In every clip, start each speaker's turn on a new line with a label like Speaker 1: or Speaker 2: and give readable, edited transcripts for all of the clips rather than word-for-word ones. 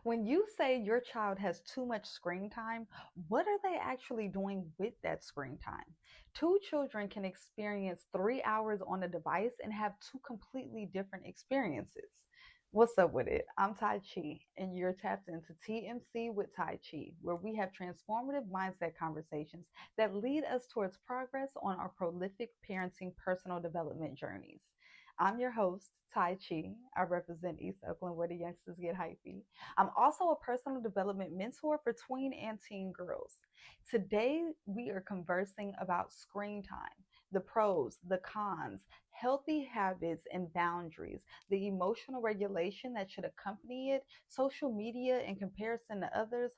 Speaker 1: When you say your child has too much screen time, what are they actually doing with that screen time? Two children can experience 3 hours on a device and have two completely different experiences. What's up with it? I'm Tai Chi, and you're tapped into TMC with Tai Chi, where we have transformative mindset conversations that lead us towards progress on our prolific parenting personal development journeys. I'm your host, Tai Chi. I represent East Oakland, where the youngsters get hyphy. I'm also a personal development mentor for tween and teen girls. Today, we are conversing about screen time, the pros, the cons, healthy habits and boundaries, the emotional regulation that should accompany it, social media in comparison to others.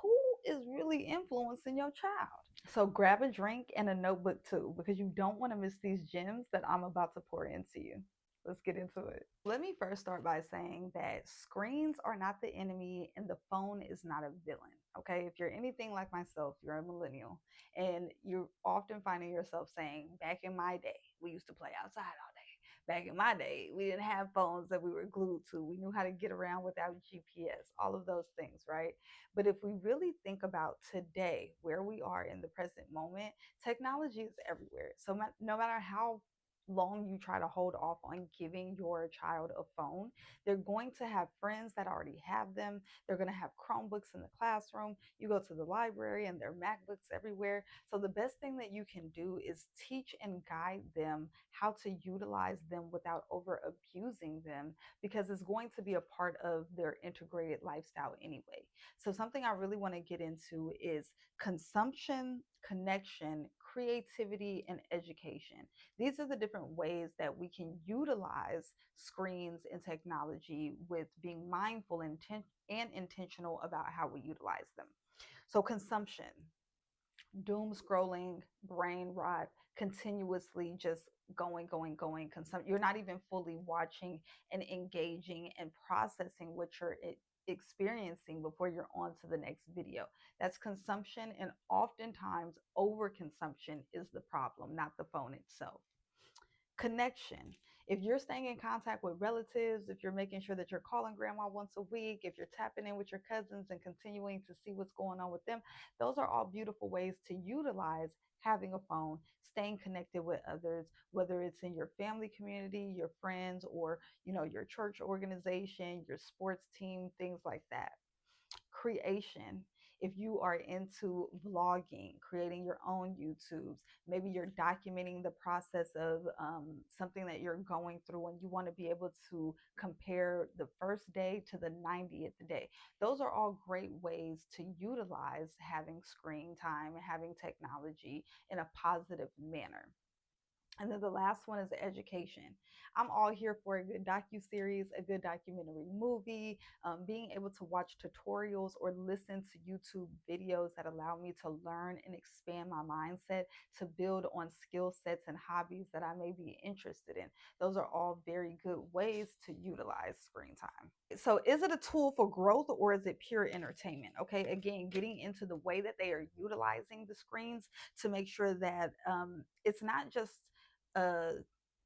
Speaker 1: Who is really influencing your child? So grab a drink and a notebook too, because you don't want to miss these gems that I'm about to pour into you. Let's get into it. Let me first start by saying that screens are not the enemy and the phone is not a villain. Okay. If you're anything like myself, you're a millennial and you're often finding yourself saying, back in my day, we used to play outside all day. Back in my day, we didn't have phones that we were glued to. We knew how to get around without GPS, all of those things, right? But if we really think about today, where we are in the present moment, technology is everywhere. So no matter how long you try to hold off on giving your child a phone, they're going to have friends that already have them. They're going to have Chromebooks in the classroom. You go to the library and there are MacBooks everywhere. So the best thing that you can do is teach and guide them how to utilize them without over abusing them, because it's going to be a part of their integrated lifestyle anyway. So something I really want to get into is consumption, connection, creativity, and education. These are the different ways that we can utilize screens and technology with being mindful and intentional about how we utilize them. So, consumption, doom scrolling, brain rot, continuously just going. You're not even fully watching and engaging and processing what you're experiencing before you're on to the next video. That's consumption, and oftentimes overconsumption is the problem, not the phone itself. Connection. If you're staying in contact with relatives, if you're making sure that you're calling grandma once a week, if you're tapping in with your cousins and continuing to see what's going on with them, those are all beautiful ways to utilize having a phone, staying connected with others, whether it's in your family community, your friends, or your church organization, your sports team, things like that. Creation. If you are into vlogging, creating your own YouTubes, maybe you're documenting the process of something that you're going through and you want to be able to compare the first day to the 90th day. Those are all great ways to utilize having screen time and having technology in a positive manner. And then the last one is education. I'm all here for a good docu-series, a good documentary movie, being able to watch tutorials or listen to YouTube videos that allow me to learn and expand my mindset, to build on skill sets and hobbies that I may be interested in. Those are all very good ways to utilize screen time. So is it a tool for growth or is it pure entertainment? Okay, again, getting into the way that they are utilizing the screens to make sure that it's not just uh,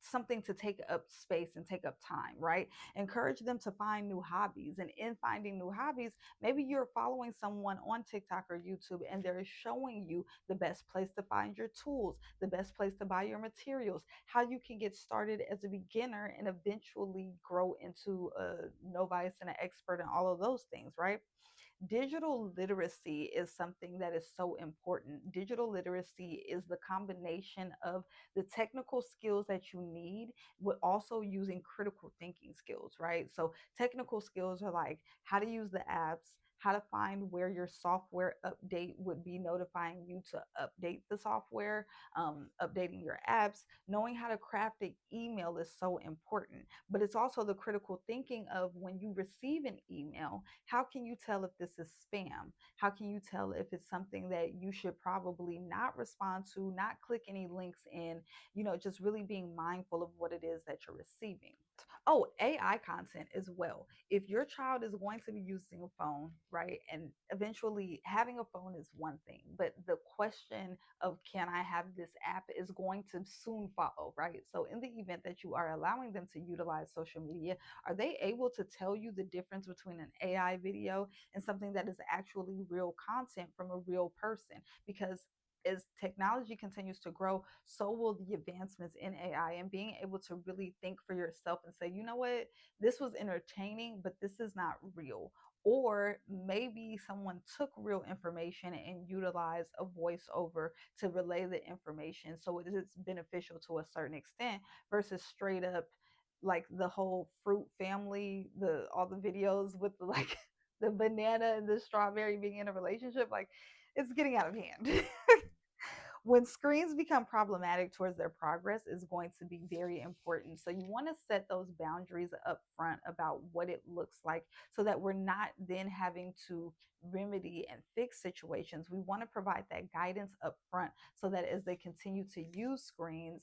Speaker 1: something to take up space and take up time, right? Encourage them to find new hobbies. And in finding new hobbies, maybe you're following someone on TikTok or YouTube and they're showing you the best place to find your tools, the best place to buy your materials, how you can get started as a beginner and eventually grow into a novice and an expert and all of those things, right? Digital literacy is something that is so important. Digital literacy is the combination of the technical skills that you need with also using critical thinking skills, right? So, technical skills are like how to use the apps, how to find where your software update would be notifying you to update the software, updating your apps, knowing how to craft an email is so important. But it's also the critical thinking of when you receive an email, how can you tell if this is spam? How can you tell if it's something that you should probably not respond to, not click any links in, just really being mindful of what it is that you're receiving. Oh, AI content as well. If your child is going to be using a phone, right, and eventually having a phone is one thing, but the question of can I have this app is going to soon follow, right? So, in the event that you are allowing them to utilize social media, are they able to tell you the difference between an AI video and something that is actually real content from a real person? Because as technology continues to grow, so will the advancements in AI and being able to really think for yourself and say, you know what, this was entertaining, but this is not real. Or maybe someone took real information and utilized a voiceover to relay the information. So it is beneficial to a certain extent versus straight up like the whole fruit family, the all the videos with the, like the banana and the strawberry being in a relationship. Like it's getting out of hand. When screens become problematic towards their progress is going to be very important. So you want to set those boundaries up front about what it looks like so that we're not then having to remedy and fix situations. We want to provide that guidance up front so that as they continue to use screens,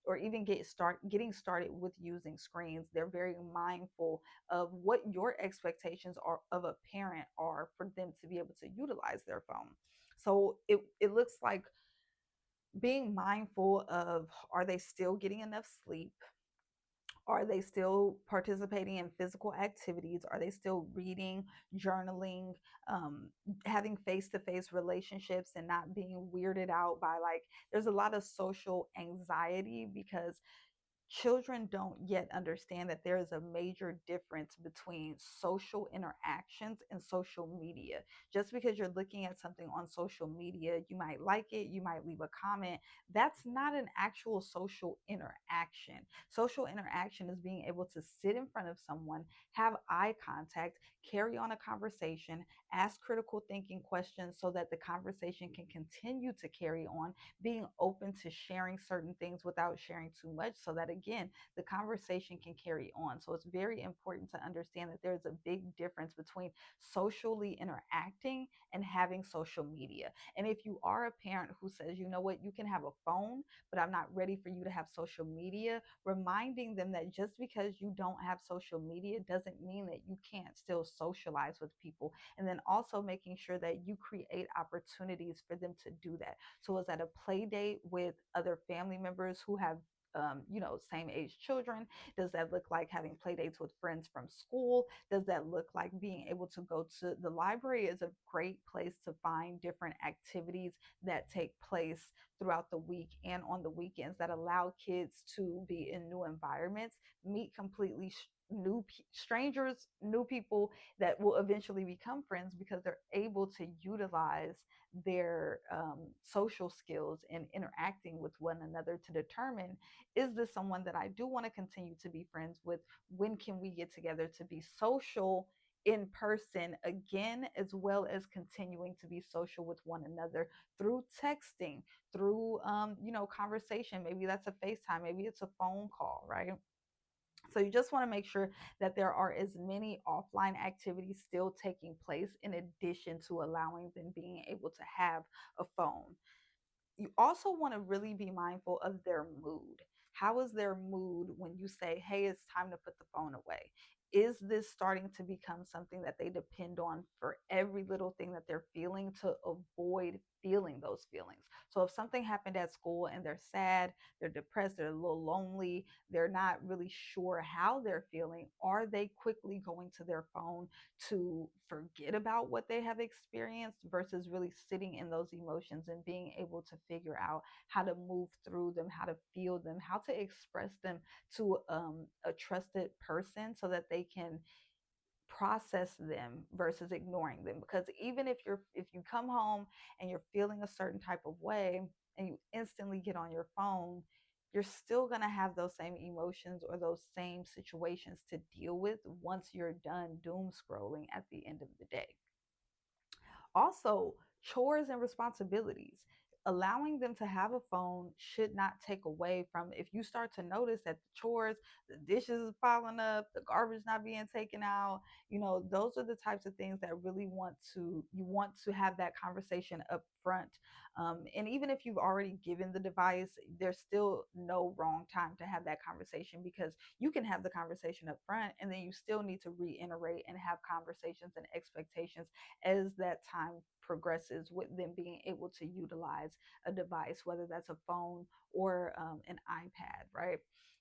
Speaker 1: or even getting started with using screens, they're very mindful of what your expectations are of a parent are for them to be able to utilize their phone. So it looks like being mindful of, are they still getting enough sleep? Are they still participating in physical activities? Are they still reading, journaling, um, having face to face relationships and not being weirded out by, like, there's a lot of social anxiety because children don't yet understand that there is a major difference between social interactions and social media. Just because you're looking at something on social media, you might like it, you might leave a comment. That's not an actual social interaction. Social interaction is being able to sit in front of someone, have eye contact, carry on a conversation, ask critical thinking questions so that the conversation can continue to carry on, being open to sharing certain things without sharing too much so that again the conversation can carry on. So it's very important to understand that there's a big difference between socially interacting and having social media. And if you are a parent who says, you know what, you can have a phone but I'm not ready for you to have social media, reminding them that just because you don't have social media doesn't mean that you can't still socialize with people, and then also making sure that you create opportunities for them to do that. So is that a play date with other family members who have same age children? Does that look like having play dates with friends from school? Does that look like being able to go to the library? Is a great place to find different activities that take place throughout the week and on the weekends that allow kids to be in new environments, meet completely strangers, new people that will eventually become friends because they're able to utilize their social skills and interacting with one another to determine, is this someone that I do want to continue to be friends with? When can we get together to be social in person again, as well as continuing to be social with one another through texting, through conversation? Maybe that's a FaceTime, maybe it's a phone call, right? So you just want to make sure that there are as many offline activities still taking place in addition to allowing them being able to have a phone. You also want to really be mindful of their mood. How is their mood when you say, hey, it's time to put the phone away? Is this starting to become something that they depend on for every little thing that they're feeling to avoid feeling those feelings? So if something happened at school and they're sad, they're depressed, they're a little lonely, they're not really sure how they're feeling, are they quickly going to their phone to forget about what they have experienced versus really sitting in those emotions and being able to figure out how to move through them, how to feel them, how to express them to a trusted person so that they can process them versus ignoring them? Because even if you come home and you're feeling a certain type of way and you instantly get on your phone, you're still going to have those same emotions or those same situations to deal with once you're done doom scrolling at the end of the day. Also, chores and responsibilities. allowing them to have a phone should not take away from, if you start to notice that the chores, the dishes is piling up, the garbage not being taken out, those are the types of things that really you want to have that conversation up front. And even if you've already given the device, there's still no wrong time to have that conversation, because you can have the conversation up front, and then you still need to reiterate and have conversations and expectations as that time progresses, with them being able to utilize a device, whether that's a phone or an iPad, right?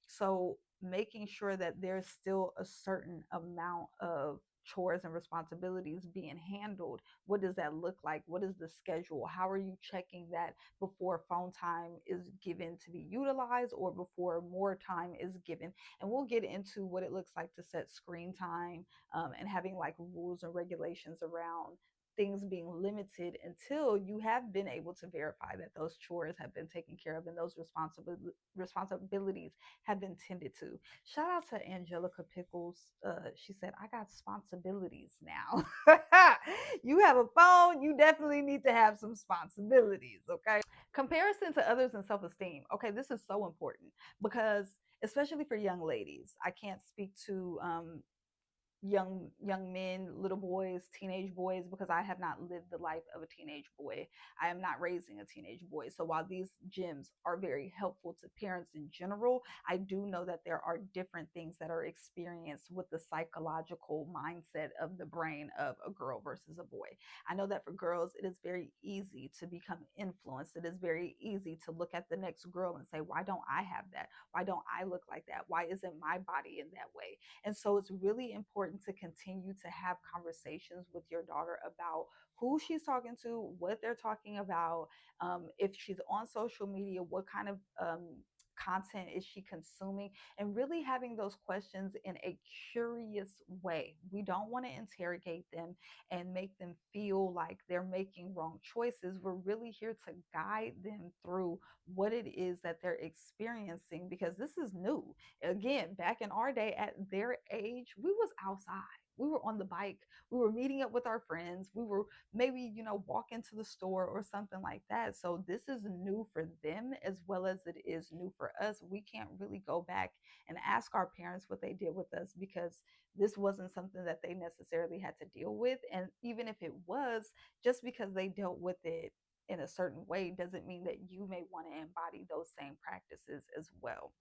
Speaker 1: So making sure that there's still a certain amount of chores and responsibilities being handled. What does that look like? What is the schedule? How are you checking that before phone time is given to be utilized, or before more time is given? And we'll get into what it looks like to set screen time, and having like rules and regulations around things being limited until you have been able to verify that those chores have been taken care of and those responsibilities have been tended to. Shout out to Angelica Pickles. She said, I got responsibilities now. You have a phone, you definitely need to have some responsibilities, okay? Comparison to others and self esteem. Okay, this is so important because, especially for young ladies, I can't speak to young men, little boys, teenage boys, because I have not lived the life of a teenage boy. I am not raising a teenage boy. So while these gems are very helpful to parents in general, I do know that there are different things that are experienced with the psychological mindset of the brain of a girl versus a boy. I know that for girls, it is very easy to become influenced. It is very easy to look at the next girl and say, why don't I have that? Why don't I look like that? Why isn't my body in that way? And so it's really important to continue to have conversations with your daughter about who she's talking to, what they're talking about. If she's on social media, what kind of content is she consuming, and really having those questions in a curious way. We don't want to interrogate them and make them feel like they're making wrong choices. We're really here to guide them through what it is that they're experiencing, because this is new. Again, back in our day, at their age, we was outside, we were on the bike, we were meeting up with our friends, we were maybe walking to the store or something like that. So this is new for them as well as it is new for us. We can't really go back and ask our parents what they did with us, because this wasn't something that they necessarily had to deal with. And even if it was, just because they dealt with it in a certain way doesn't mean that you may want to embody those same practices as well.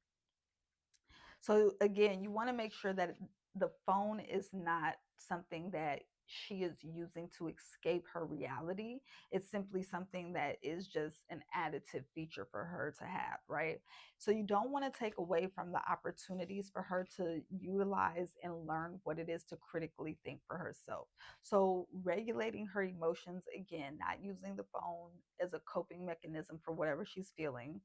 Speaker 1: So again, you want to make sure that the phone is not something that she is using to escape her reality. It's simply something that is just an additive feature for her to have, right? So you don't want to take away from the opportunities for her to utilize and learn what it is to critically think for herself. So regulating her emotions, again, not using the phone as a coping mechanism for whatever she's feeling,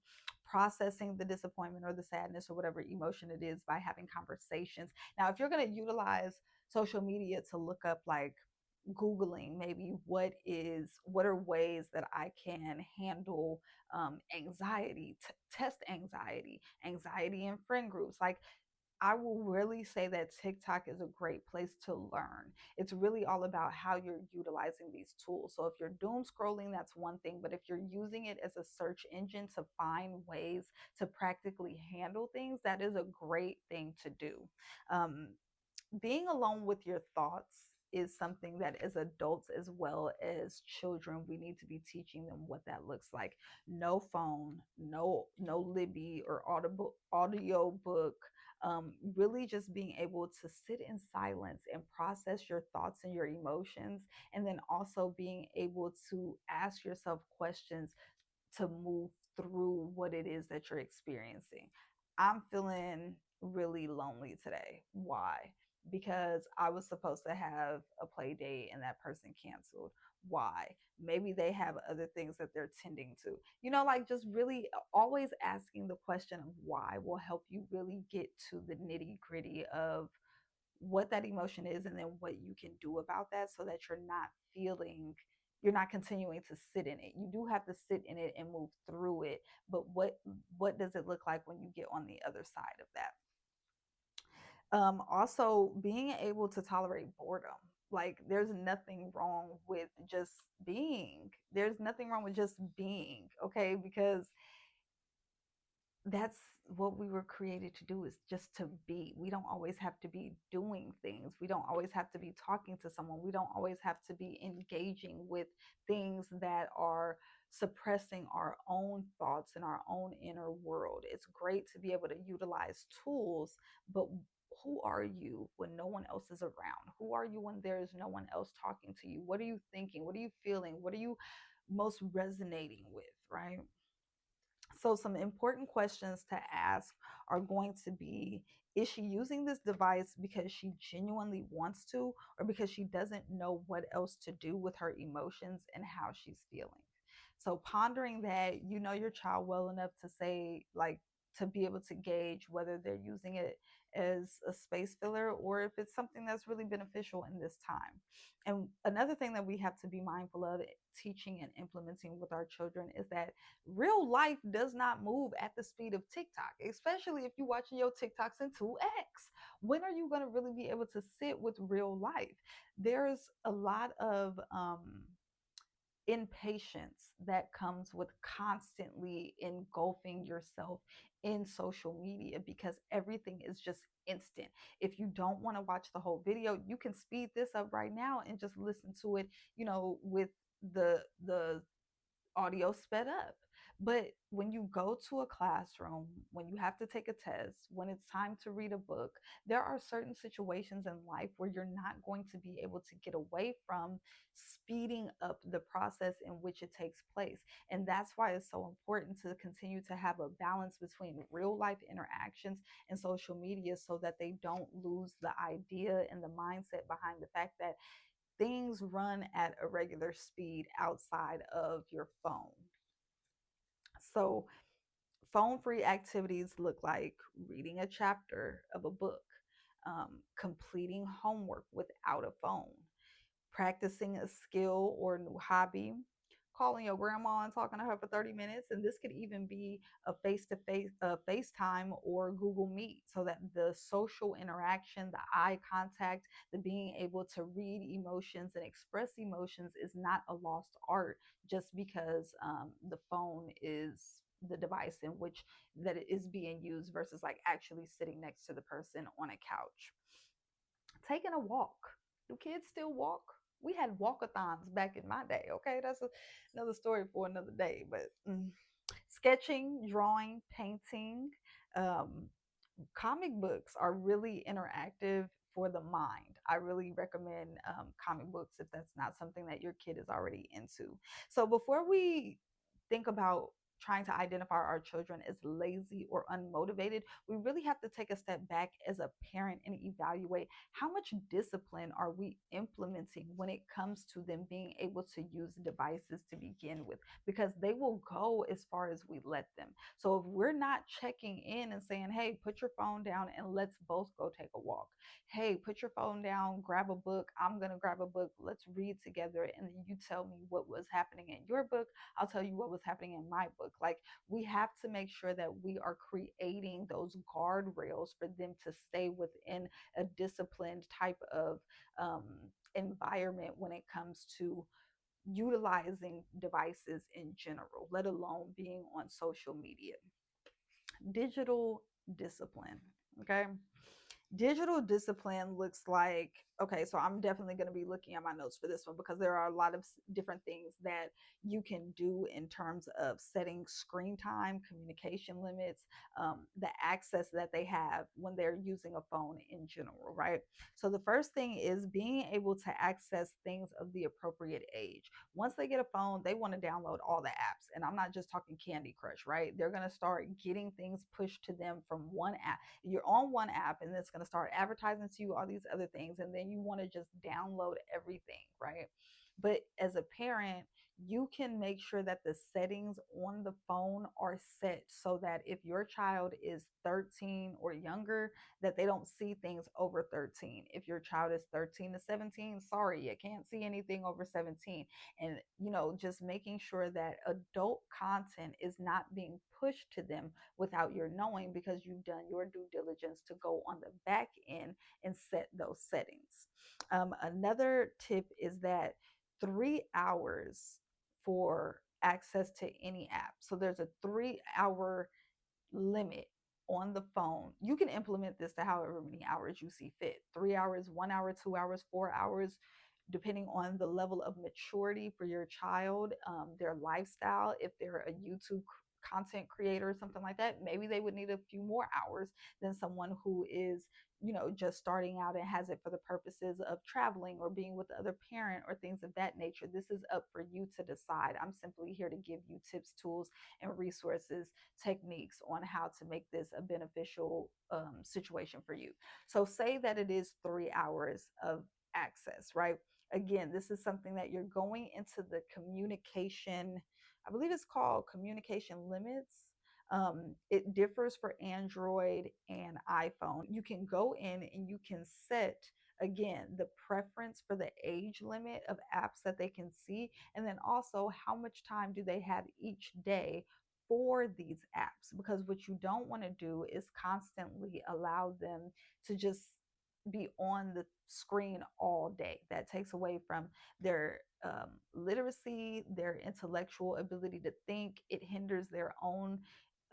Speaker 1: processing the disappointment or the sadness or whatever emotion it is by having conversations. Now, if you're going to utilize social media to look up, like googling maybe what are ways that I can handle anxiety, test anxiety in friend groups, like, I will really say that TikTok is a great place to learn. It's really all about how you're utilizing these tools. So if you're doom scrolling, that's one thing. But if you're using it as a search engine to find ways to practically handle things, that is a great thing to do. Um, Being alone with your thoughts is something that, as adults as well as children, we need to be teaching them what that looks like. No phone, no Libby or audio book. Really just being able to sit in silence and process your thoughts and your emotions, and then also being able to ask yourself questions to move through what it is that you're experiencing. I'm feeling really lonely today. Why? Because I was supposed to have a play date and that person canceled. Why? Maybe they have other things that they're tending to. Like, just really always asking the question of why will help you really get to the nitty gritty of what that emotion is, and then what you can do about that, so that you're not continuing to sit in it. You do have to sit in it and move through it, but what does it look like when you get on the other side of that? Also being able to tolerate boredom. Like, there's nothing wrong with just being. There's nothing wrong with just being, okay? Because that's what we were created to do, is just to be. We don't always have to be doing things. We don't always have to be talking to someone. We don't always have to be engaging with things that are suppressing our own thoughts and our own inner world. It's great to be able to utilize tools, but who are you when no one else is around? Who are you when there's no one else talking to you? What are you thinking? What are you feeling? What are you most resonating with, right? So, some important questions to ask are going to be: is she using this device because she genuinely wants to, or because she doesn't know what else to do with her emotions and how she's feeling? So, pondering that, you know your child well enough to say, like, to be able to gauge whether they're using it as a space filler or if it's something that's really beneficial in this time. And another thing that we have to be mindful of teaching and implementing with our children is that real life does not move at the speed of TikTok, especially if you're watching your TikToks in 2x. When are you going to really be able to sit with real life? There's a lot of impatience that comes with constantly engulfing yourself in social media because everything is just instant. If you don't want to watch the whole video, you can speed this up right now and just listen to it, with the audio sped up. But when you go to a classroom, when you have to take a test, when it's time to read a book, there are certain situations in life where you're not going to be able to get away from speeding up the process in which it takes place. And that's why it's so important to continue to have a balance between real life interactions and social media so that they don't lose the idea and the mindset behind the fact that things run at a regular speed outside of your phone. So, phone free activities look like reading a chapter of a book, completing homework without a phone, practicing a skill or a new hobby, calling your grandma and talking to her for 30 minutes. And this could even be a face to face, FaceTime or Google Meet, so that the social interaction, the eye contact, the being able to read emotions and express emotions is not a lost art just because the phone is the device in which that it is being used versus like actually sitting next to the person on a couch. Taking a walk. Do kids still walk? We had walkathons back in my day. Okay, that's another story for another day. But sketching, drawing, painting, um, comic books are really interactive for the mind. I really recommend comic books if that's not something that your kid is already into. So before we think about trying to identify our children as lazy or unmotivated, we really have to take a step back as a parent and evaluate how much discipline are we implementing when it comes to them being able to use devices to begin with, because they will go as far as we let them. So if we're not checking in and saying, hey, put your phone down and let's both go take a walk. Hey, put your phone down, grab a book. I'm going to grab a book. Let's read together. And then you tell me what was happening in your book. I'll tell you what was happening in my book. Like, we have to make sure that we are creating those guardrails for them to stay within a disciplined type of um, environment when it comes to utilizing devices in general, let alone being on social media. Digital discipline. Okay. Digital discipline looks like, okay, so I'm definitely going to be looking at my notes for this one because there are a lot of different things that you can do in terms of setting screen time, communication limits, the access that they have when they're using a phone in general, right? So the first thing is being able to access things of the appropriate age. Once they get a phone, they want to download all the apps. And I'm not just talking Candy Crush, right? They're going to start getting things pushed to them from one app. You're on one app and it's going to start advertising to you all these other things. And then you want to just download everything, right? But as a parent, you can make sure that the settings on the phone are set so that if your child is 13 or younger, that they don't see things over 13. If your child is 13 to 17, sorry, you can't see anything over 17. And just making sure that adult content is not being pushed to them without your knowing, because you've done your due diligence to go on the back end and set those settings. Another tip is that 3 hours for access to any app. So there's a 3 hour limit on the phone. You can implement this to however many hours you see fit: 3 hours, 1 hour, 2 hours, 4 hours, depending on the level of maturity for your child, their lifestyle. If they're a YouTube content creator or something like that, maybe they would need a few more hours than someone who is just starting out and has it for the purposes of traveling or being with the other parent or things of that nature. This is up for you to decide. I'm simply here to give you tips, tools, and resources, techniques on how to make this a beneficial situation for you. So say that it is 3 hours of access, right? Again, this is something that you're going into the communication, I believe it's called communication limits. It differs for Android and iPhone. You can go in and you can set, again, the preference for the age limit of apps that they can see, and then also how much time do they have each day for these apps. Because what you don't want to do is constantly allow them to just be on the screen all day. That takes away from their literacy, their intellectual ability to think. It hinders their own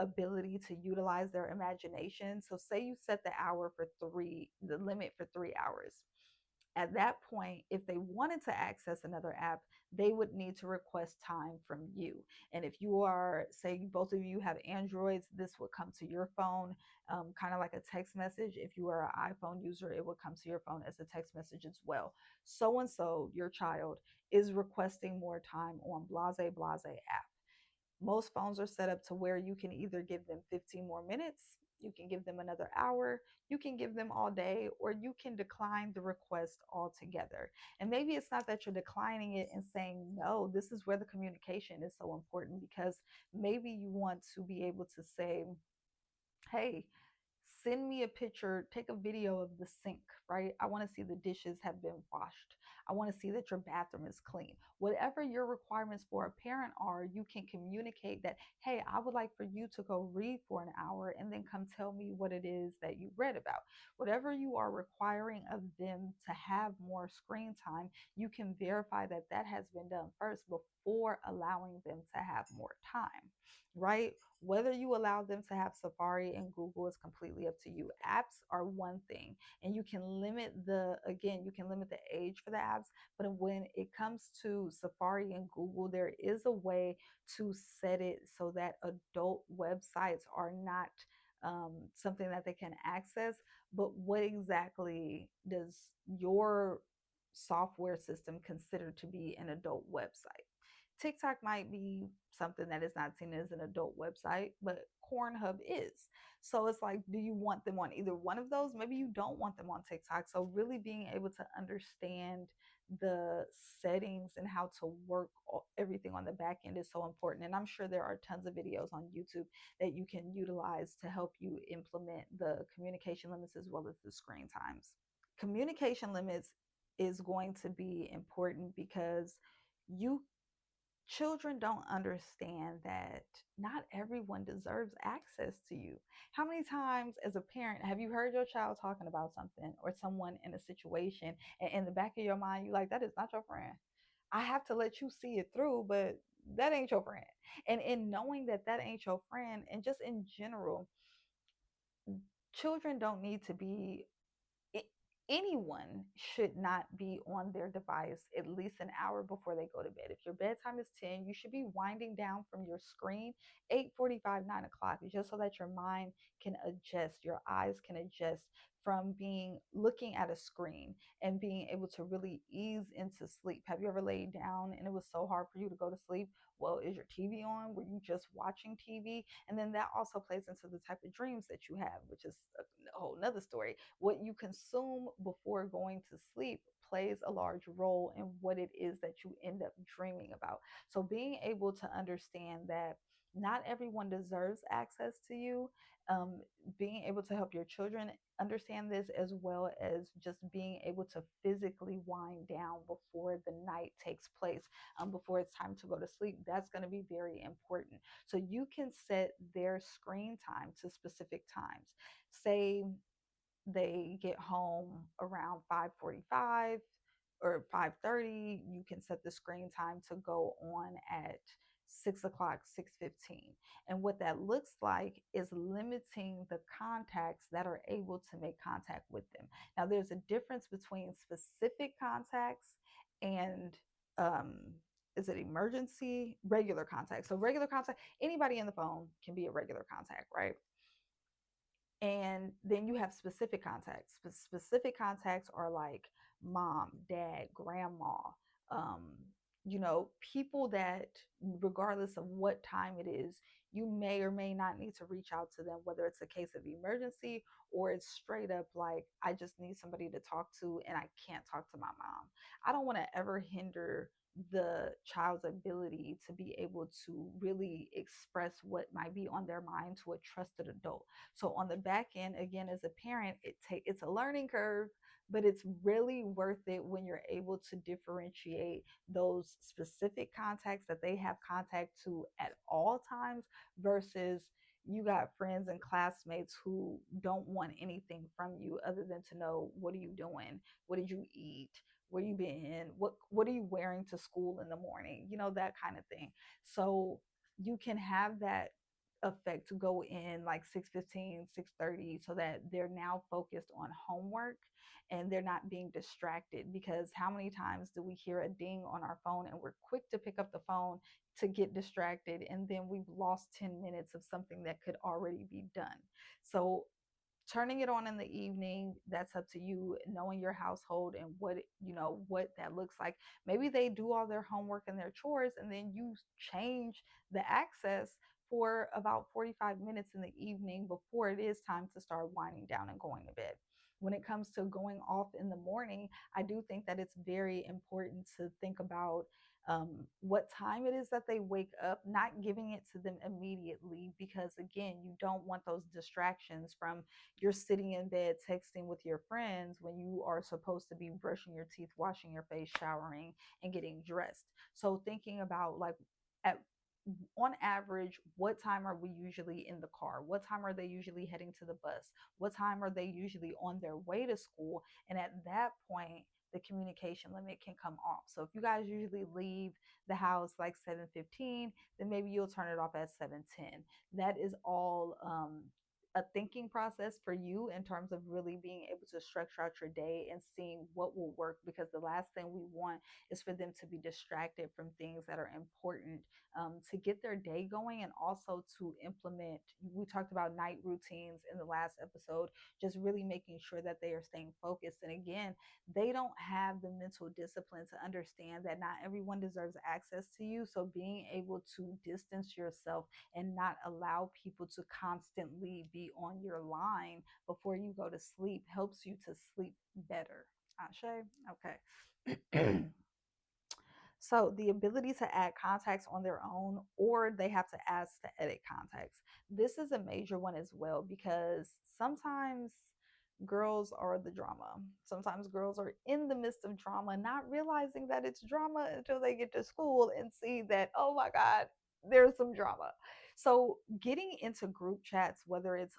Speaker 1: ability to utilize their imagination. So say you set the limit for 3 hours. At that point, if they wanted to access another app, they would need to request time from you. And if you are, say, both of you have Androids, this would come to your phone, kind of like a text message. If you are an iPhone user, it would come to your phone as a text message as well. So and so, your child is requesting more time on blase blase app. Most phones are set up to where you can either give them 15 more minutes, you can give them another hour, you can give them all day, or you can decline the request altogether. And maybe it's not that you're declining it and saying no. This is where the communication is so important, because maybe you want to be able to say, hey, send me a picture, take a video of the sink, right? I want to see the dishes have been washed. I want to see that your bathroom is clean. Whatever your requirements for a parent are, you can communicate that, hey, I would like for you to go read for an hour and then come tell me what it is that you read about. Whatever you are requiring of them to have more screen time, you can verify that that has been done first before allowing them to have more time, right? Whether you allow them to have Safari and Google is completely up to you. Apps are one thing, and you can limit you can limit the age for the apps. But when it comes to Safari and Google, there is a way to set it so that adult websites are not something that they can access. But what exactly does your software system consider to be an adult website? TikTok might be something that is not seen as an adult website, but Pornhub is. So it's like, do you want them on either one of those? Maybe you don't want them on TikTok. So really being able to understand the settings and how to work everything on the back end is so important. And I'm sure there are tons of videos on YouTube that you can utilize to help you implement the communication limits as well as the screen times. Communication limits is going to be important because you children don't understand that not everyone deserves access to you. How many times as a parent have you heard your child talking about something or someone in a situation, and in the back of your mind you like, that is not your friend. I have to let you see it through, but that ain't your friend. And in knowing that that ain't your friend, and just in general, children don't need to be it, anyone should not be on their device at least an hour before they go to bed. If your bedtime is 10, you should be winding down from your screen 8:45, 9 o'clock, just so that your mind can adjust, your eyes can adjust from being looking at a screen and being able to really ease into sleep. Have you ever laid down and it was so hard for you to go to sleep? Well, is your TV on? Were you just watching TV? And then that also plays into the type of dreams that you have, which is a whole nother story. What you consume before going to sleep plays a large role in what it is that you end up dreaming about. So being able to understand that not everyone deserves access to you, um, being able to help your children understand this, as well as just being able to physically wind down before the night takes place, before it's time to go to sleep, that's going to be very important. So you can set their screen time to specific times. Say they get home around 5:45 or 5:30, you can set the screen time to go on at 6 o'clock, 6:15. And what that looks like is limiting the contacts that are able to make contact with them. Now, there's a difference between specific contacts and um, is it emergency regular contact. So regular contact, anybody in the phone can be a regular contact, right? And then you have specific contacts. Specific contacts are like mom, dad, grandma, um, people that, regardless of what time it is, you may or may not need to reach out to them, whether it's a case of emergency or it's straight up like, I just need somebody to talk to and I can't talk to my mom. I don't want to ever hinder the child's ability to be able to really express what might be on their mind to a trusted adult. So on the back end, again, as a parent, it's a learning curve, but it's really worth it when you're able to differentiate those specific contacts that they have contact to at all times versus you got friends and classmates who don't want anything from you other than to know, what are you doing? What did you eat? Where you been? What are you wearing to school in the morning? That kind of thing. So you can have that effect to go in like 6:15, 6:30, so that they're now focused on homework and they're not being distracted. Because how many times do we hear a ding on our phone and we're quick to pick up the phone to get distracted, and then we've lost 10 minutes of something that could already be done. So turning it on in the evening, that's up to you, knowing your household and what that looks like. Maybe they do all their homework and their chores, and then you change the access for about 45 minutes in the evening before it is time to start winding down and going to bed. When it comes to going off in the morning, I do think that it's very important to think about what time it is that they wake up, not giving it to them immediately, because again, you don't want those distractions from, you're sitting in bed texting with your friends when you are supposed to be brushing your teeth, washing your face, showering, and getting dressed. So thinking about like, at on average, what time are we usually in the car? What time are they usually heading to the bus? What time are they usually on their way to school? And at that point, the communication limit can come off. So if you guys usually leave the house like 7:15, then maybe you'll turn it off at 7:10. That is all a thinking process for you in terms of really being able to structure out your day and seeing what will work, because the last thing we want is for them to be distracted from things that are important, to get their day going, and also to implement. We talked about night routines in the last episode, just really making sure that they are staying focused. And again, they don't have the mental discipline to understand that not everyone deserves access to you. So being able to distance yourself and not allow people to constantly be on your line before you go to sleep helps you to sleep better. Ashe? Okay. So the ability to add contacts on their own, or they have to ask to edit contacts. This is a major one as well, because sometimes girls are the drama. Sometimes girls are in the midst of drama, not realizing that it's drama until they get to school and see that, oh my God, there's some drama. So getting into group chats, whether it's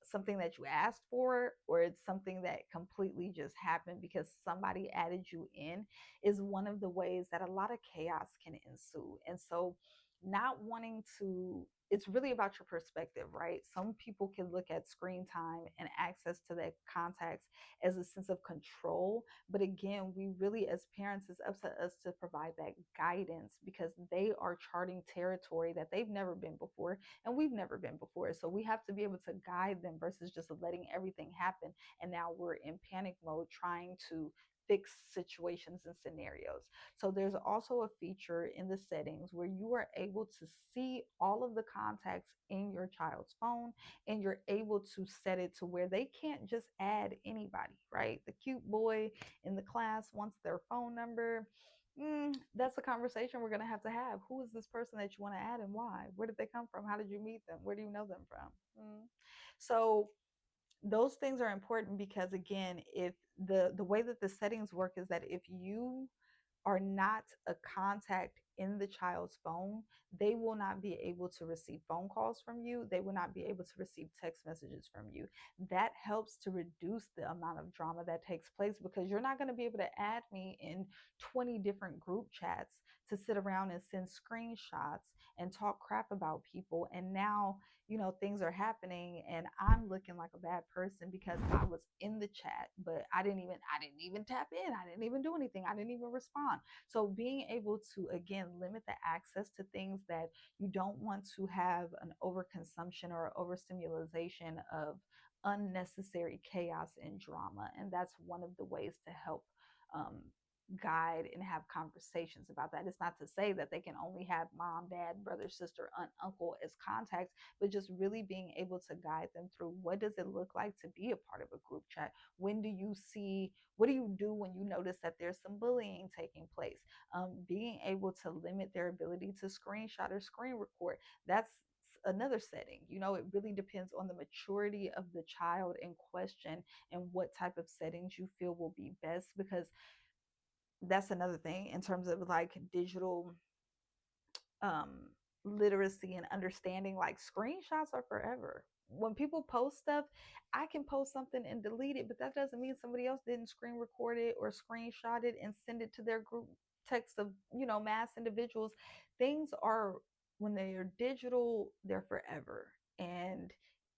Speaker 1: something that you asked for or it's something that completely just happened because somebody added you in, is one of the ways that a lot of chaos can ensue. And so not wanting to, it's really about your perspective, right? Some people can look at screen time and access to their contacts as a sense of control. But again, we really, as parents, it's up to us to provide that guidance, because they are charting territory that they've never been before and we've never been before. So we have to be able to guide them versus just letting everything happen. And now we're in panic mode trying to fix situations and scenarios. So there's also a feature in the settings where you are able to see all of the contacts in your child's phone, and you're able to set it to where they can't just add anybody, right? The cute boy in the class wants their phone number. That's a conversation we're going to have. Who is this person that you want to add, and why? Where did they come from? How did you meet them? Where do you know them from? So those things are important because, again, if the way that the settings work is that if you are not a contact in the child's phone, they will not be able to receive phone calls from you. They will not be able to receive text messages from you. That helps to reduce the amount of drama that takes place, because you're not going to be able to add me in 20 different group chats to sit around and send screenshots and talk crap about people. And now, things are happening and I'm looking like a bad person because I was in the chat, but I didn't even tap in. I didn't even do anything. I didn't even respond. So being able to, again, limit the access to things that you don't want to have an overconsumption or overstimulation of unnecessary chaos and drama. And that's one of the ways to help um, guide and have conversations about that. It's not to say that they can only have mom, dad, brother, sister, aunt, uncle as contacts, but just really being able to guide them through what does it look like to be a part of a group chat. What do you do when you notice that there's some bullying taking place? Being able to limit their ability to screenshot or screen record. That's another setting. It really depends on the maturity of the child in question and what type of settings you feel will be best, because that's another thing in terms of like digital um literacy and understanding. Like, screenshots are forever. When people post stuff, I can post something and delete it, but that doesn't mean somebody else didn't screen record it or screenshot it and send it to their group text of, mass individuals. Things are, when they are digital, they're forever. And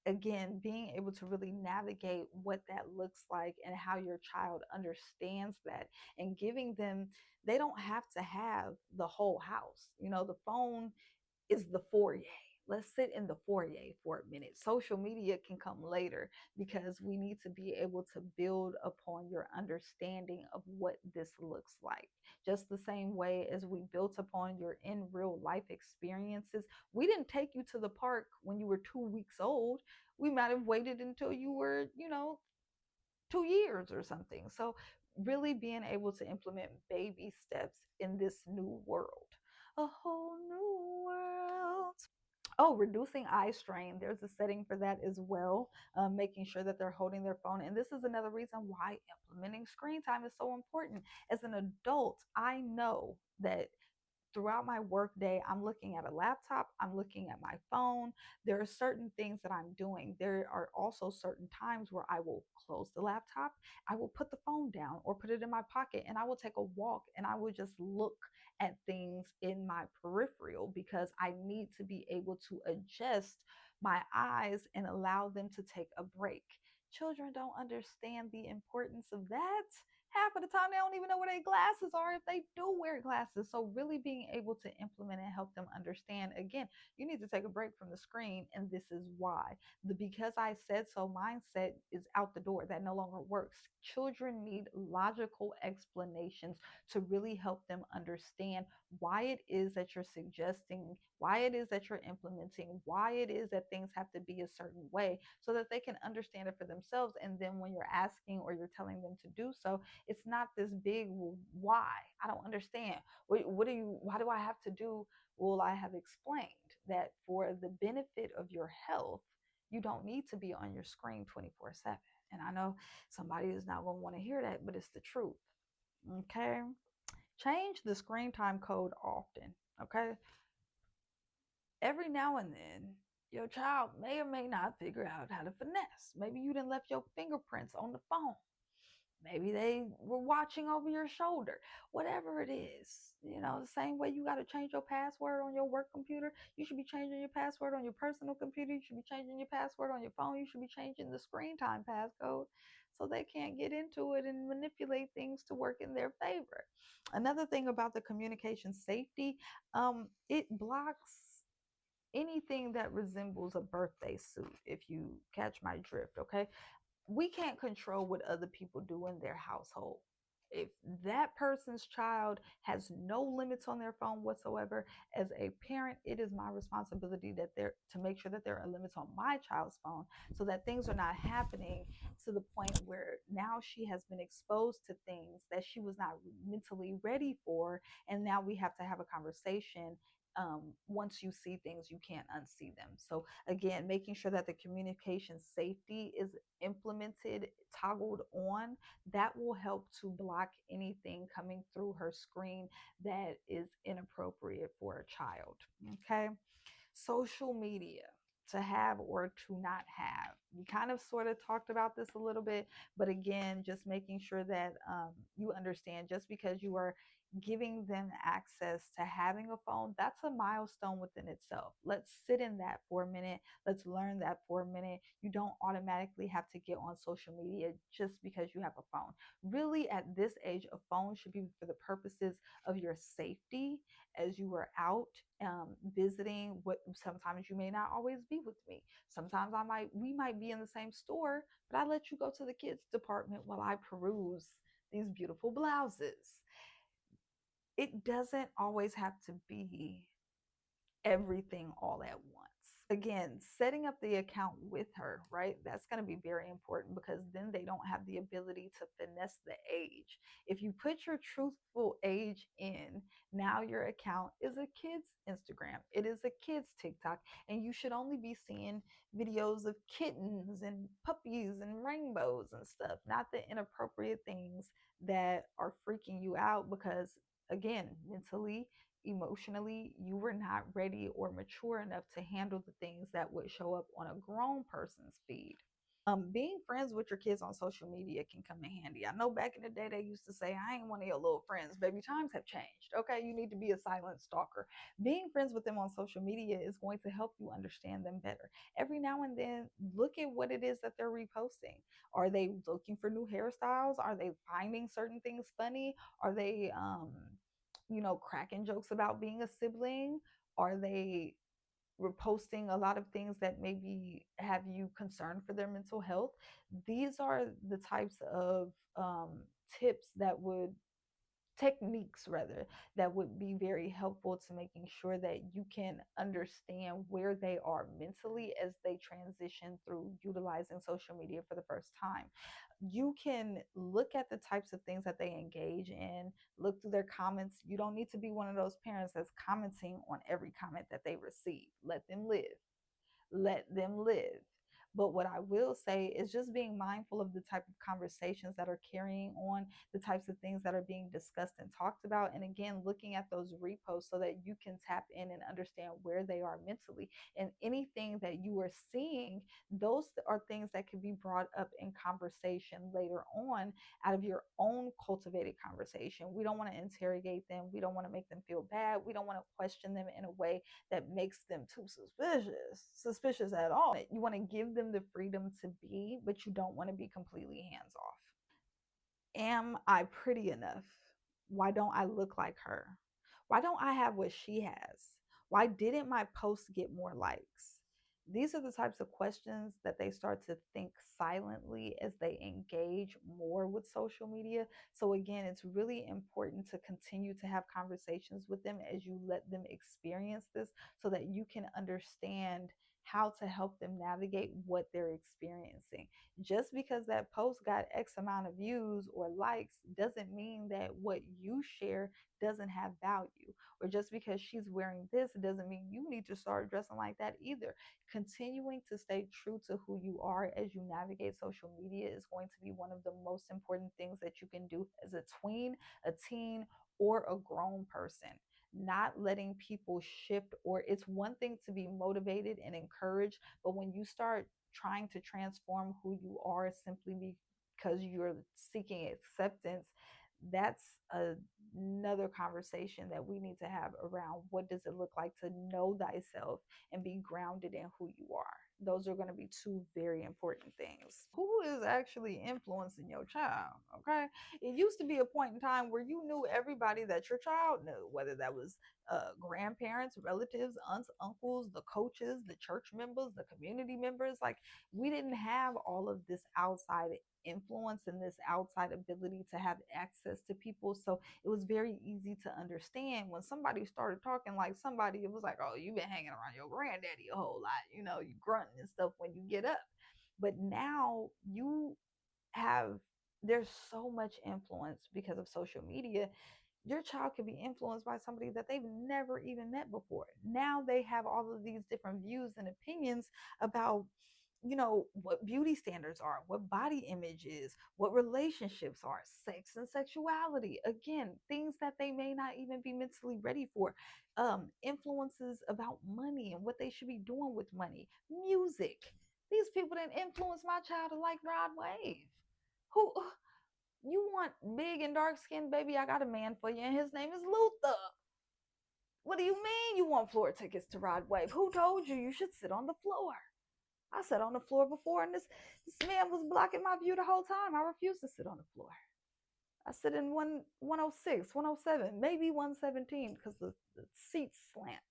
Speaker 1: again, being able to really navigate what that looks like and how your child understands that, and giving them, they don't have to have the whole house. The phone is the foyer. Let's sit in the foyer for a minute. Social media can come later, because we need to be able to build upon your understanding of what this looks like. Just the same way as we built upon your in real life experiences. We didn't take you to the park when you were 2 weeks old. We might have waited until you were, 2 years or something. So, really being able to implement baby steps in this new world. A whole new world. Oh, reducing eye strain. There's a setting for that as well. Making sure that they're holding their phone. And this is another reason why implementing screen time is so important. As an adult, I know that throughout my work day, I'm looking at a laptop, I'm looking at my phone. There are certain things that I'm doing. There are also certain times where I will close the laptop, I will put the phone down or put it in my pocket, and I will take a walk and I will just look at things in my peripheral, because I need to be able to adjust my eyes and allow them to take a break. Children don't understand the importance of that. Half of the time they don't even know where their glasses are if they do wear glasses. So really being able to implement and help them understand, again, you need to take a break from the screen, and this is why. The because I said so mindset is out the door. That no longer works. Children need logical explanations to really help them understand why it is that you're suggesting, why it is that you're implementing, why it is that things have to be a certain way, so that they can understand it for themselves. And then when you're asking or you're telling them to do so, it's not this big, well, why? I don't understand. Why do I have to do? Well, I have explained that for the benefit of your health, you don't need to be on your screen 24/7. And I know somebody is not going to want to hear that, but it's the truth. Okay. Change the screen time code often. Okay. Every now and then, your child may or may not figure out how to finesse. Maybe you didn't left your fingerprints on the phone. Maybe they were watching over your shoulder. Whatever it is, the same way you got to change your password on your work computer, you should be changing your password on your personal computer. You should be changing your password on your phone. You should be changing the screen time passcode so they can't get into it and manipulate things to work in their favor. Another thing about the communication safety, it blocks anything that resembles a birthday suit, if you catch my drift. Okay, we can't control what other people do in their household. If that person's child has no limits on their phone whatsoever, as a parent, it is my responsibility that there to make sure that there are limits on my child's phone so that things are not happening to the point where now she has been exposed to things that she was not mentally ready for. And now we have to have a conversation. Once you see things, you can't unsee them. So again, making sure that the communication safety is implemented, toggled on, that will help to block anything coming through her screen that is inappropriate for a child. Okay. Social media, to have or to not have. We kind of sort of talked about this a little bit, but again, just making sure that you understand, just because you are giving them access to having a phone, that's a milestone within itself. Let's sit in that for a minute. Let's learn that for a minute. You don't automatically have to get on social media just because you have a phone. Really, at this age, a phone should be for the purposes of your safety as you are out visiting. What sometimes you may not always be with me. Sometimes we might be in the same store, but I let you go to the kids department while I peruse these beautiful blouses. It doesn't always have to be everything all at once. Again, setting up the account with her, right? That's going to be very important, because then they don't have the ability to finesse the age. If you put your truthful age in, now your account is a kid's Instagram, it is a kid's TikTok, and you should only be seeing videos of kittens and puppies and rainbows and stuff, not the inappropriate things that are freaking you out because, again, mentally, emotionally, you were not ready or mature enough to handle the things that would show up on a grown person's feed. Being friends with your kids on social media can come in handy. I know back in the day they used to say, I ain't one of your little friends. Baby, times have changed. Okay, you need to be a silent stalker. Being friends with them on social media is going to help you understand them better. Every now and then, look at what it is that they're reposting. Are they looking for new hairstyles? Are they finding certain things funny? Are they, cracking jokes about being a sibling? Are they posting a lot of things that maybe have you concerned for their mental health? These are the types of tips that would techniques rather that would be very helpful to making sure that you can understand where they are mentally as they transition through utilizing social media for the first time. You can look at the types of things that they engage in, look through their comments. You don't need to be one of those parents that's commenting on every comment that they receive. Let them live. Let them live. But what I will say is just being mindful of the type of conversations that are carrying on, the types of things that are being discussed and talked about. And again, looking at those reposts so that you can tap in and understand where they are mentally. And anything that you are seeing, those are things that can be brought up in conversation later on out of your own cultivated conversation. We don't want to interrogate them. We don't want to make them feel bad. We don't want to question them in a way that makes them too suspicious at all. You want to give them the freedom to be, but you don't want to be completely hands off. Am I pretty enough? Why don't I look like her? Why don't I have what she has? Why didn't my post get more likes? These are the types of questions that they start to think silently as they engage more with social media. So, again, it's really important to continue to have conversations with them as you let them experience this so that you can understand how to help them navigate what they're experiencing. Just because that post got X amount of views or likes doesn't mean that what you share doesn't have value. Or just because she's wearing this doesn't mean you need to start dressing like that either. Continuing to stay true to who you are as you navigate social media is going to be one of the most important things that you can do as a tween, a teen, or a grown person. Not letting people shift, or it's one thing to be motivated and encouraged, but when you start trying to transform who you are simply because you're seeking acceptance, that's a another conversation that we need to have around what does it look like to know thyself and be grounded in who you are. Those are going to be two very important things. Who is actually influencing your child? Okay. It used to be a point in time where you knew everybody that your child knew, whether that was grandparents, relatives, aunts, uncles, the coaches, the church members, the community members. Like, we didn't have all of this outside influence and this outside ability to have access to people. So it was very easy to understand when somebody started talking like somebody, it was like, oh, you've been hanging around your granddaddy a whole lot, you grunting and stuff when you get up. But now you have, there's so much influence because of social media. Your child could be influenced by somebody that they've never even met before. Now they have all of these different views and opinions about, what beauty standards are, what body image is, what relationships are, sex and sexuality. Again, things that they may not even be mentally ready for. Influences about money and what they should be doing with money, music. These people didn't influence my child to like Rod Wave. Who you want big and dark skinned, baby? I got a man for you, and his name is Luther. What do you mean you want floor tickets to Rod Wave? Who told you you should sit on the floor? I sat on the floor before, and this man was blocking my view the whole time. I refused to sit on the floor. I sit in 106, 107, maybe 117 because the seats slant.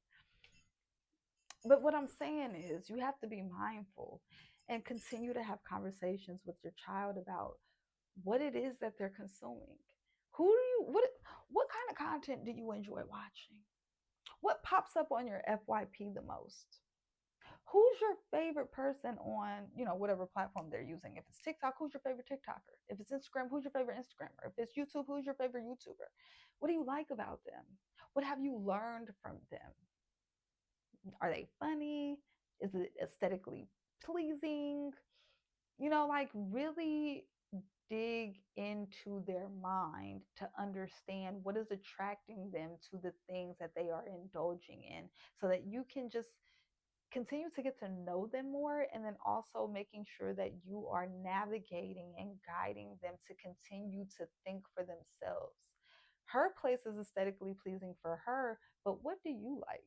Speaker 1: But what I'm saying is, you have to be mindful and continue to have conversations with your child about what it is that they're consuming. Who do you what kind of content do you enjoy watching? What pops up on your FYP the most? Who's your favorite person on, whatever platform they're using? If it's TikTok, who's your favorite TikToker? If it's Instagram, who's your favorite Instagrammer? If it's YouTube, who's your favorite YouTuber? What do you like about them? What have you learned from them? Are they funny? Is it aesthetically pleasing? Like, really dig into their mind to understand what is attracting them to the things that they are indulging in, so that you can just continue to get to know them more, and then also making sure that you are navigating and guiding them to continue to think for themselves. Her place is aesthetically pleasing for her, but what do you like?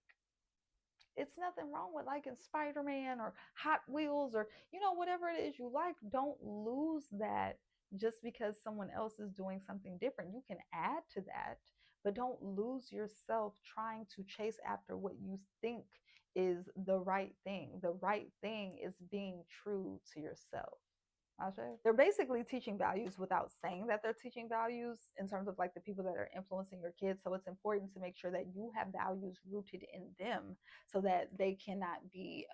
Speaker 1: It's nothing wrong with liking Spider-Man or Hot Wheels or, whatever it is you like. Don't lose that just because someone else is doing something different. You can add to that, but don't lose yourself trying to chase after what you think is the right thing. The right thing is being true to yourself. They're basically teaching values without saying that they're teaching values, in terms of like the people that are influencing your kids. So it's important to make sure that you have values rooted in them, so that they cannot be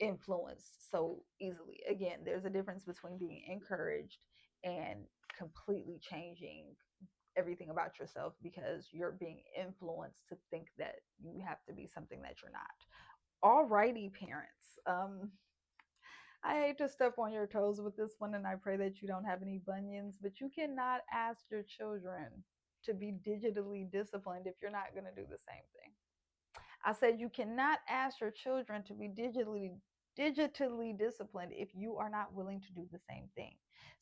Speaker 1: influenced so easily. Again, there's a difference between being encouraged and completely changing everything about yourself because you're being influenced to think that you have to be something that you're not. Alrighty, parents. I hate to step on your toes with this one, and I pray that you don't have any bunions, but you cannot ask your children to be digitally disciplined if you're not going to do the same thing. I said you cannot ask your children to be digitally disciplined if you are not willing to do the same thing.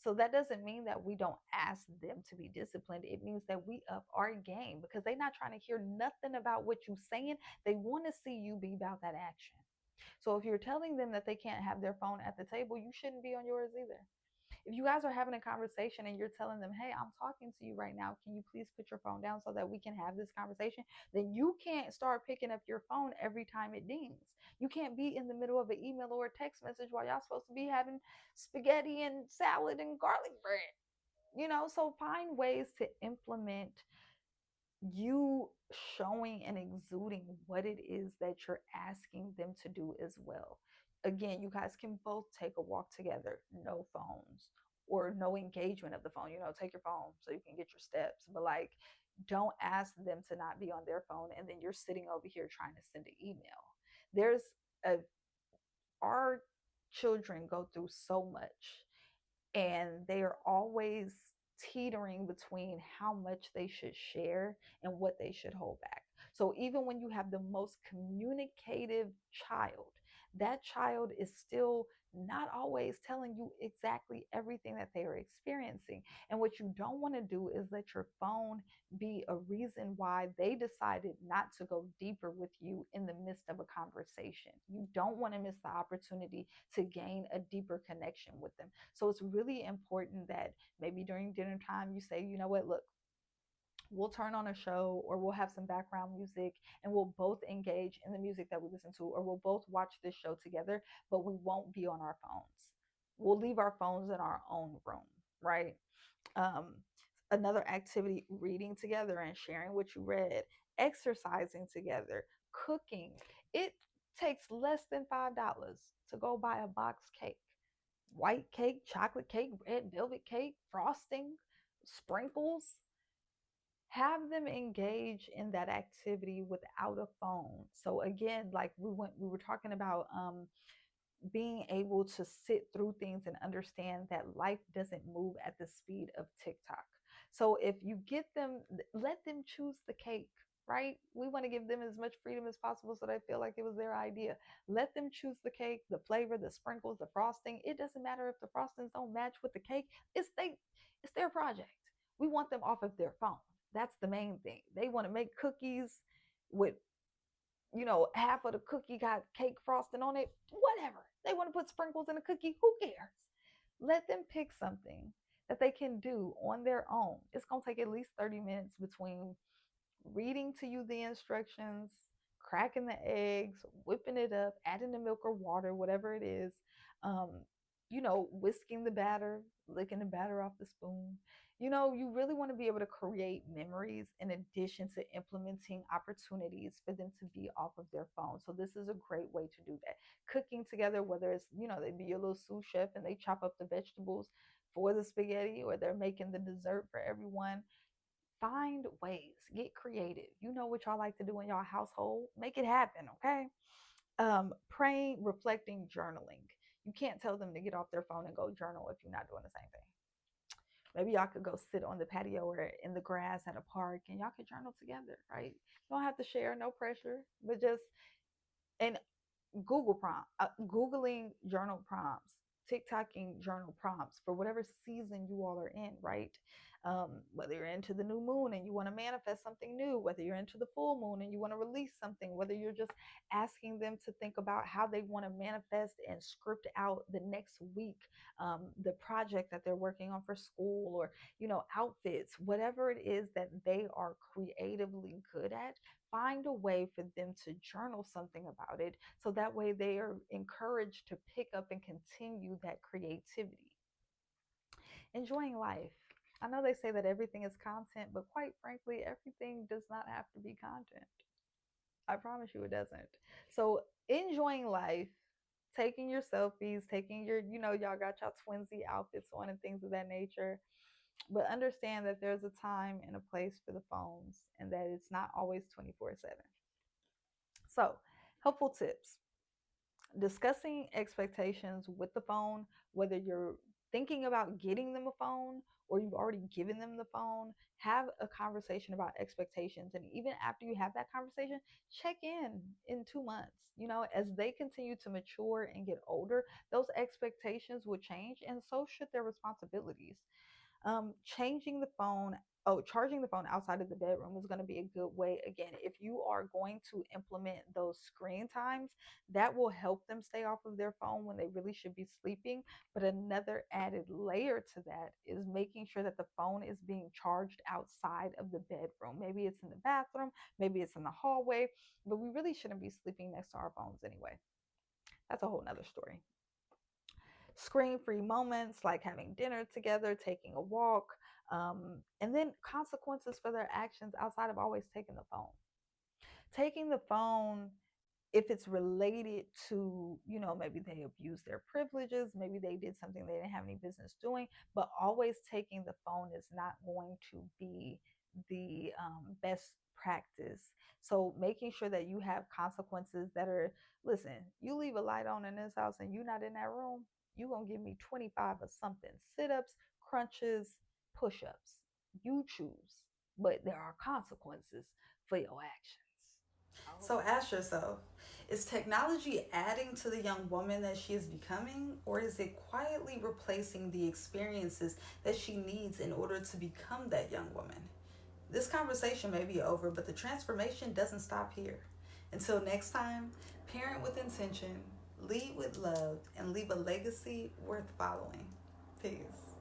Speaker 1: So that doesn't mean that we don't ask them to be disciplined. It means that we up our game, because they're not trying to hear nothing about what you're saying. They want to see you be about that action. So if you're telling them that they can't have their phone at the table, you shouldn't be on yours either. If you guys are having a conversation and you're telling them, hey, I'm talking to you right now, can you please put your phone down so that we can have this conversation? Then you can't start picking up your phone every time it dings. You can't be in the middle of an email or a text message while y'all supposed to be having spaghetti and salad and garlic bread. So find ways to implement you showing and exuding what it is that you're asking them to do as well. Again, you guys can both take a walk together, no phones or no engagement of the phone. Take your phone so you can get your steps, but like, don't ask them to not be on their phone and then you're sitting over here trying to send an email. There's a Our children go through so much, and they are always teetering between how much they should share and what they should hold back. So even when you have the most communicative child, that child is still not always telling you exactly everything that they are experiencing. And what you don't want to do is let your phone be a reason why they decided not to go deeper with you in the midst of a conversation. You don't want to miss the opportunity to gain a deeper connection with them. So it's really important that maybe during dinner time you say, you know what, look, we'll turn on a show or we'll have some background music and we'll both engage in the music that we listen to, or we'll both watch this show together, but we won't be on our phones. We'll leave our phones in our own room, right? um, Another activity, reading together and sharing what you read, exercising together, cooking. It takes less than $5 to go buy a box cake, white cake, chocolate cake, red velvet cake, frosting, sprinkles. Have them engage in that activity without a phone. So again, like we were talking about being able to sit through things and understand that life doesn't move at the speed of TikTok. So if you get them, let them choose the cake, right? We want to give them as much freedom as possible so they feel like it was their idea. Let them choose the cake, the flavor, the sprinkles, the frosting. It doesn't matter if the frostings don't match with the cake. It's their project. We want them off of their phone. That's the main thing. They want to make cookies with, half of the cookie got cake frosting on it, whatever. They want to put sprinkles in a cookie, who cares? Let them pick something that they can do on their own. It's going to take at least 30 minutes between reading to you the instructions, cracking the eggs, whipping it up, adding the milk or water, whatever it is, um, whisking the batter, licking the batter off the spoon. You really want to be able to create memories in addition to implementing opportunities for them to be off of their phone. So this is a great way to do that. Cooking together, whether it's, they be your little sous chef and they chop up the vegetables for the spaghetti, or they're making the dessert for everyone. Find ways, get creative. You know what y'all like to do in y'all household, make it happen, okay? Praying, reflecting, journaling. You can't tell them to get off their phone and go journal if you're not doing the same thing. Maybe y'all could go sit on the patio or in the grass at a park and y'all could journal together, right? You don't have to share, no pressure, but just, and Googling journal prompts, TikToking journal prompts for whatever season you all are in, right? Whether you're into the new moon and you want to manifest something new, whether you're into the full moon and you want to release something, whether you're just asking them to think about how they want to manifest and script out the next week, the project that they're working on for school, or outfits, whatever it is that they are creatively good at. Find a way for them to journal something about it, so that way they are encouraged to pick up and continue that creativity. Enjoying life. I know they say that everything is content, but quite frankly, everything does not have to be content. I promise you it doesn't. So, enjoying life, taking your selfies, taking your, y'all got y'all twinsy outfits on and things of that nature. But understand that there's a time and a place for the phones and that it's not always 24/7. So, helpful tips: discussing expectations with the phone, whether you're thinking about getting them a phone or you've already given them the phone. Have a conversation about expectations. And even after you have that conversation, check in 2 months. As they continue to mature and get older, those expectations will change, and so should their responsibilities. Changing the phone, charging the phone outside of the bedroom is going to be a good way. Again, if you are going to implement those screen times, that will help them stay off of their phone when they really should be sleeping. But another added layer to that is making sure that the phone is being charged outside of the bedroom. Maybe it's in the bathroom, maybe it's in the hallway, but we really shouldn't be sleeping next to our phones anyway. That's a whole nother story. Screen free moments like having dinner together, taking a walk, and then consequences for their actions outside of always taking the phone. Taking the phone, if it's related to, maybe they abused their privileges, maybe they did something they didn't have any business doing, but always taking the phone is not going to be the best practice. So making sure that you have consequences that are, listen, you leave a light on in this house and you're not in that room, you're going to give me 25 or something: sit-ups, crunches, push-ups. You choose, but there are consequences for your actions. So ask yourself, is technology adding to the young woman that she is becoming, or is it quietly replacing the experiences that she needs in order to become that young woman? This conversation may be over, but the transformation doesn't stop here. Until next time, parent with intention, lead with love, and leave a legacy worth following. Peace.